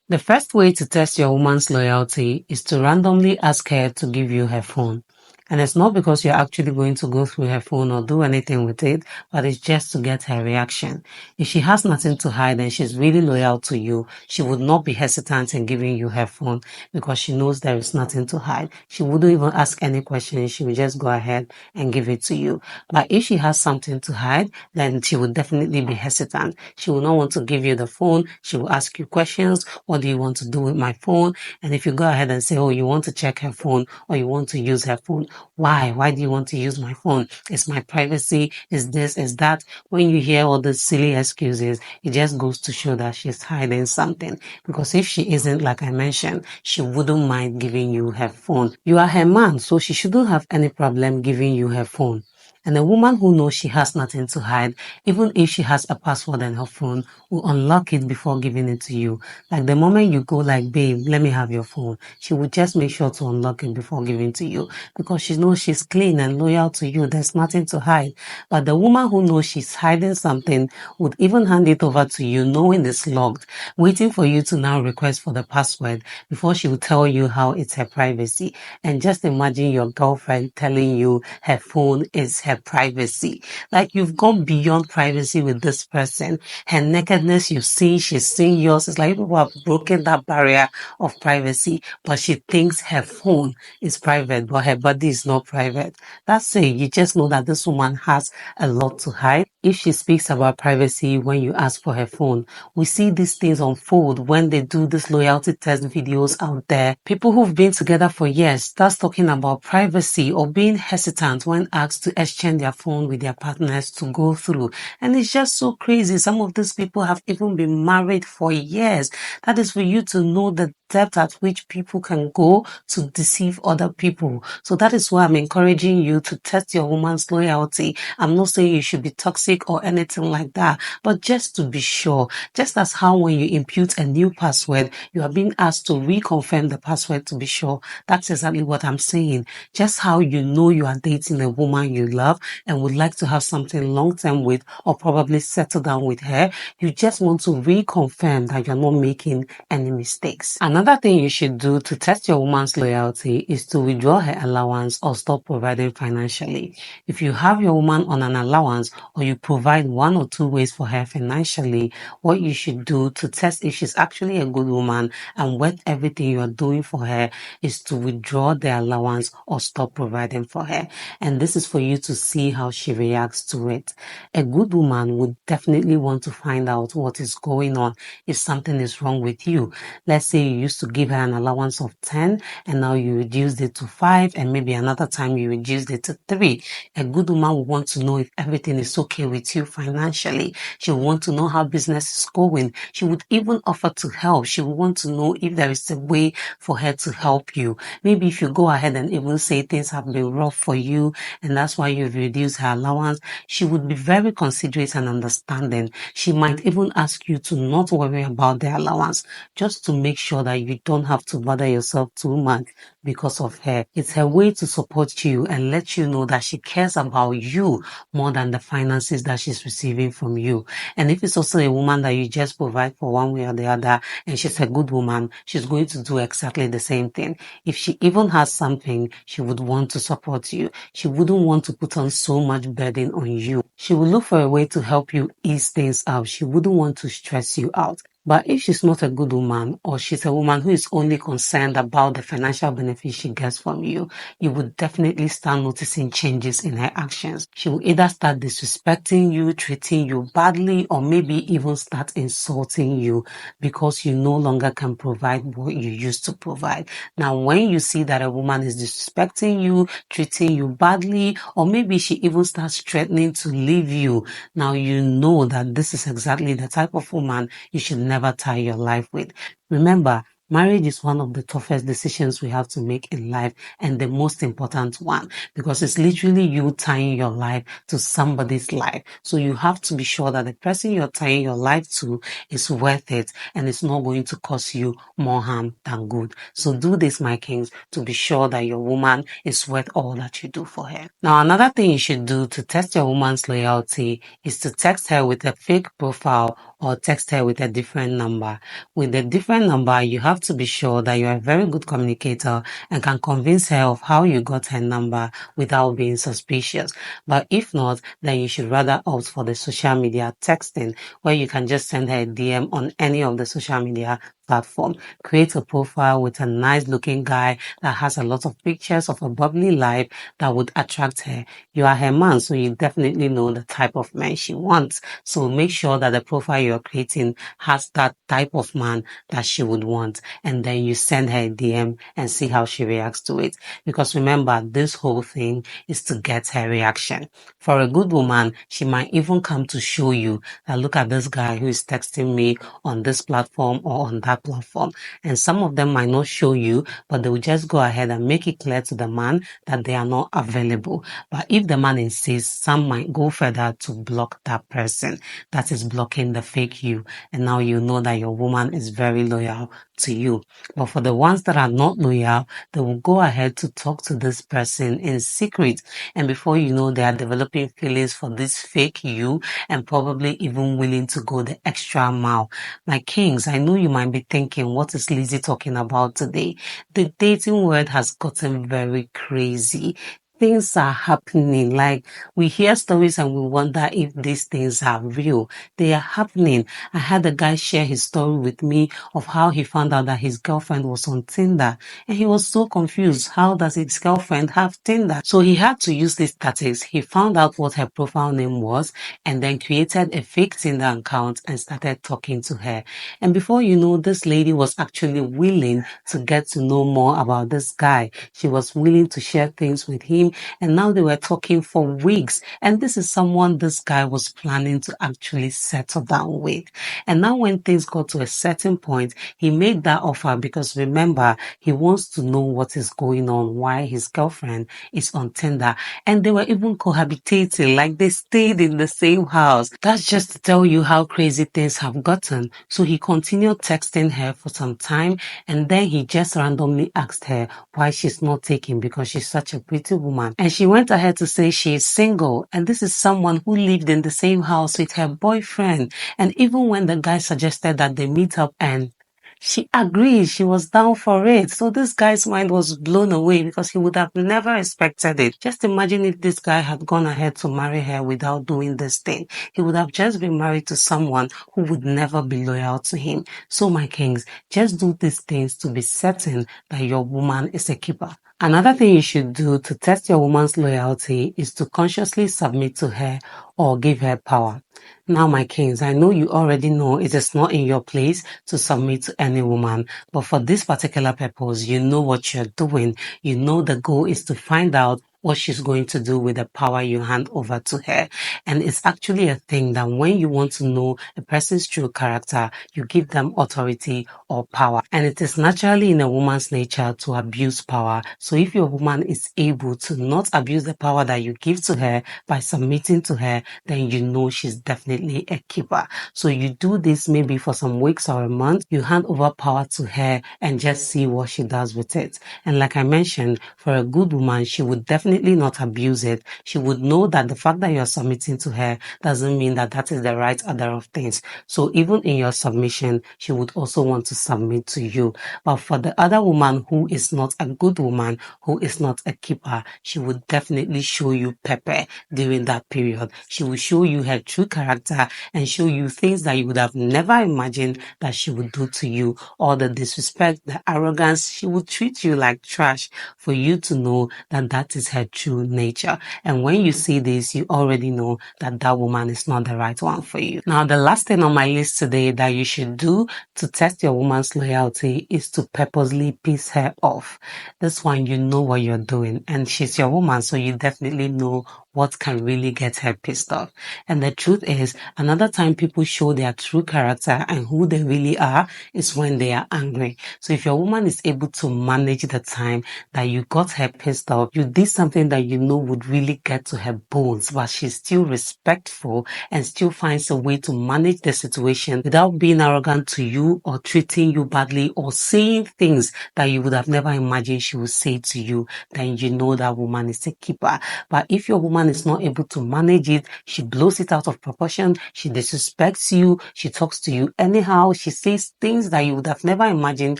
The first way to test your woman's loyalty is to randomly ask her to give you her phone. And it's not because you're actually going to go through her phone or do anything with it, but it's just to get her reaction. If she has nothing to hide and she's really loyal to you, she would not be hesitant in giving you her phone because she knows there is nothing to hide. She wouldn't even ask any questions. She would just go ahead and give it to you. But if she has something to hide, then she would definitely be hesitant. She will not want to give you the phone. She will ask you questions. What do you want to do with my phone? And if you go ahead and say, oh, you want to check her phone or you want to use her phone, why? Why do you want to use my phone? It's my privacy. Is this, is that? When you hear all these silly excuses, it just goes to show that she's hiding something. Because if she isn't, like I mentioned, she wouldn't mind giving you her phone. You are her man, so she shouldn't have any problem giving you her phone. And a woman who knows she has nothing to hide, even if she has a password on her phone, will unlock it before giving it to you. Like the moment you go like, babe, let me have your phone, she will just make sure to unlock it before giving to you because she knows she's clean and loyal to you. There's nothing to hide. But the woman who knows she's hiding something would even hand it over to you knowing it's locked, waiting for you to now request for the password before she will tell you how it's her privacy. And just imagine your girlfriend telling you her phone is her privacy. Like you've gone beyond privacy with this person. Her nakedness you've seen, she's seen yours. It's like people have broken that barrier of privacy, but she thinks her phone is private, but her body is not private. That's it. You just know that this woman has a lot to hide. If she speaks about privacy when you ask for her phone, we see these things unfold when they do these loyalty test videos out there. People who've been together for years start talking about privacy or being hesitant when asked to exchange their phone with their partners to go through. And it's just so crazy. Some of these people have even been married for years. That is for you to know the depth at which people can go to deceive other people. So that is why I'm encouraging you to test your woman's loyalty. I'm not saying you should be toxic or anything like that, but just to be sure, just as how when you impute a new password, you are being asked to reconfirm the password to be sure. That's exactly what I'm saying. Just how you know you are dating a woman you love and would like to have something long term with or probably settle down with her, you just want to reconfirm that you're not making any mistakes. Another thing you should do to test your woman's loyalty is to withdraw her allowance or stop providing financially. If you have your woman on an allowance or you provide one or two ways for her financially, what you should do to test if she's actually a good woman and worth everything you are doing for her is to withdraw the allowance or stop providing for her. And this is for you to see how she reacts to it. A good woman would definitely want to find out what is going on if something is wrong with you. Let's say you used to give her an allowance of 10 and now you reduced it to 5 and maybe another time you reduced it to 3. A good woman will want to know if everything is okay with you financially. She will want to know how business is going. She would even offer to help. She will want to know if there is a way for her to help you. Maybe if you go ahead and even say things have been rough for you and that's why you've reduced her allowance, she would be very considerate and understanding. She might even ask you to not worry about the allowance just to make sure that you don't have to bother yourself too much because of her. It's her way to support you and let you know that she cares about you more than the finances that she's receiving from you. And if it's also a woman that you just provide for one way or the other and she's a good woman, she's going to do exactly the same thing. If she even has something, she would want to support you. She wouldn't want to put on so much burden on you. She will look for a way to help you ease things out. She wouldn't want to stress you out. But if she's not a good woman or she's a woman who is only concerned about the financial benefit she gets from you, you would definitely start noticing changes in her actions. She will either start disrespecting you, treating you badly, or maybe even start insulting you because you no longer can provide what you used to provide. Now, when you see that a woman is disrespecting you, treating you badly, or maybe she even starts threatening to leave you, now you know that this is exactly the type of woman you should never tie your life with. Remember, marriage is one of the toughest decisions we have to make in life and the most important one because it's literally you tying your life to somebody's life. So you have to be sure that the person you're tying your life to is worth it and it's not going to cause you more harm than good. So do this, my kings, to be sure that your woman is worth all that you do for her. Now, another thing you should do to test your woman's loyalty is to text her with a fake profile or text her with a different number. With a different number, you have to be sure that you are a very good communicator and can convince her of how you got her number without being suspicious. But if not, then you should rather opt for the social media texting, where you can just send her a DM on any of the social media platform. Create a profile with a nice looking guy that has a lot of pictures of a bubbly life that would attract her. You are her man, so you definitely know the type of man she wants. So make sure that the profile you're creating has that type of man that she would want. And then you send her a DM and see how she reacts to it. Because remember, this whole thing is to get her reaction. For a good woman, she might even come to show you that look at this guy who is texting me on this platform or on that platform. And some of them might not show you, but they will just go ahead and make it clear to the man that they are not available. But if the man insists, some might go further to block that person that is blocking the fake you. And now you know that your woman is very loyal to you. But for the ones that are not loyal, they will go ahead to talk to this person in secret. And before you know, they are developing feelings for this fake you and probably even willing to go the extra mile. My kings, I know you might be thinking, what is Lizzie talking about today? The dating world has gotten very crazy. Things are happening. Like, we hear stories and we wonder if these things are real. They are happening. I had a guy share his story with me of how he found out that his girlfriend was on Tinder. And he was so confused. How does his girlfriend have Tinder? So he had to use these tactics. He found out what her profile name was and then created a fake Tinder account and started talking to her. And before you know, this lady was actually willing to get to know more about this guy. She was willing to share things with him. And now they were talking for weeks. And this is someone this guy was planning to actually settle down with. And now when things got to a certain point, he made that offer because remember, he wants to know what is going on, why his girlfriend is on Tinder. And they were even cohabitating, like they stayed in the same house. That's just to tell you how crazy things have gotten. So he continued texting her for some time, and then he just randomly asked her why she's not taking because she's such a pretty woman. And she went ahead to say she is single, and this is someone who lived in the same house with her boyfriend. And even when the guy suggested that they meet up and she agreed, she was down for it. So this guy's mind was blown away because he would have never expected it. Just imagine if this guy had gone ahead to marry her without doing this thing. He would have just been married to someone who would never be loyal to him. So my kings, just do these things to be certain that your woman is a keeper. Another thing you should do to test your woman's loyalty is to consciously submit to her or give her power. Now, my kings, I know you already know it is not in your place to submit to any woman, but for this particular purpose, you know what you're doing. You know the goal is to find out what she's going to do with the power you hand over to her. And it's actually a thing that when you want to know a person's true character, you give them authority or power. And it is naturally in a woman's nature to abuse power. So if your woman is able to not abuse the power that you give to her by submitting to her, then you know she's definitely a keeper. So you do this maybe for some weeks or a month, you hand over power to her and just see what she does with it. And like I mentioned, for a good woman, she would definitely not abuse it. She would know that the fact that you're submitting to her doesn't mean that that is the right order of things. So even in your submission, she would also want to submit to you. But for the other woman who is not a good woman, who is not a keeper, she would definitely show you pepper during that period. She will show you her true character and show you things that you would have never imagined that she would do to you. All the disrespect, the arrogance, she would treat you like trash for you to know that that is her true nature. And when you see this, you already know that that woman is not the right one for you. Now, the last thing on my list today that you should do to test your woman's loyalty is to purposely piss her off. This one, you know what you're doing, and she's your woman, so you definitely know what can really get her pissed off. And the truth is, another time people show their true character and who they really are is when they are angry. So if your woman is able to manage the time that you got her pissed off, you did something that you know would really get to her bones, but she's still respectful and still finds a way to manage the situation without being arrogant to you or treating you badly or saying things that you would have never imagined she would say to you, then you know that woman is a keeper. But if your woman woman is not able to manage it, she blows it out of proportion, she disrespects you, she talks to you anyhow, she says things that you would have never imagined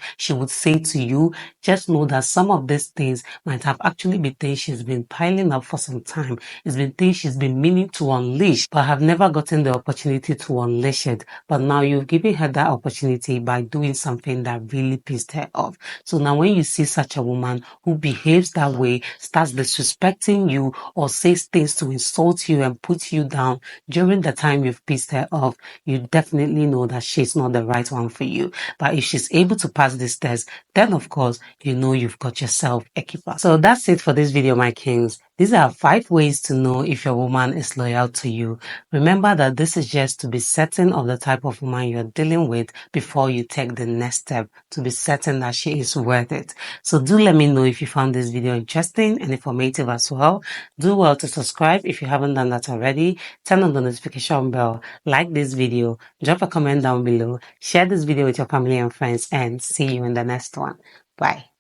she would say to you, just know that some of these things might have actually been things she's been piling up for some time. It's been things she's been meaning to unleash, but have never gotten the opportunity to unleash it. But now you've given her that opportunity by doing something that really pissed her off. So now when you see such a woman who behaves that way, starts disrespecting you, or says things to insult you and put you down during the time you've pissed her off, you definitely know that she's not the right one for you. But if she's able to pass this test, then of course, you know you've got yourself a keeper. So that's it for this video, my kings. These are 5 ways to know if your woman is loyal to you. Remember that this is just to be certain of the type of woman you're dealing with before you take the next step, to be certain that she is worth it. So do let me know if you found this video interesting and informative as well. Do well to subscribe if you haven't done that already. Turn on the notification bell, like this video, drop a comment down below, share this video with your family and friends, and see you in the next one. Bye.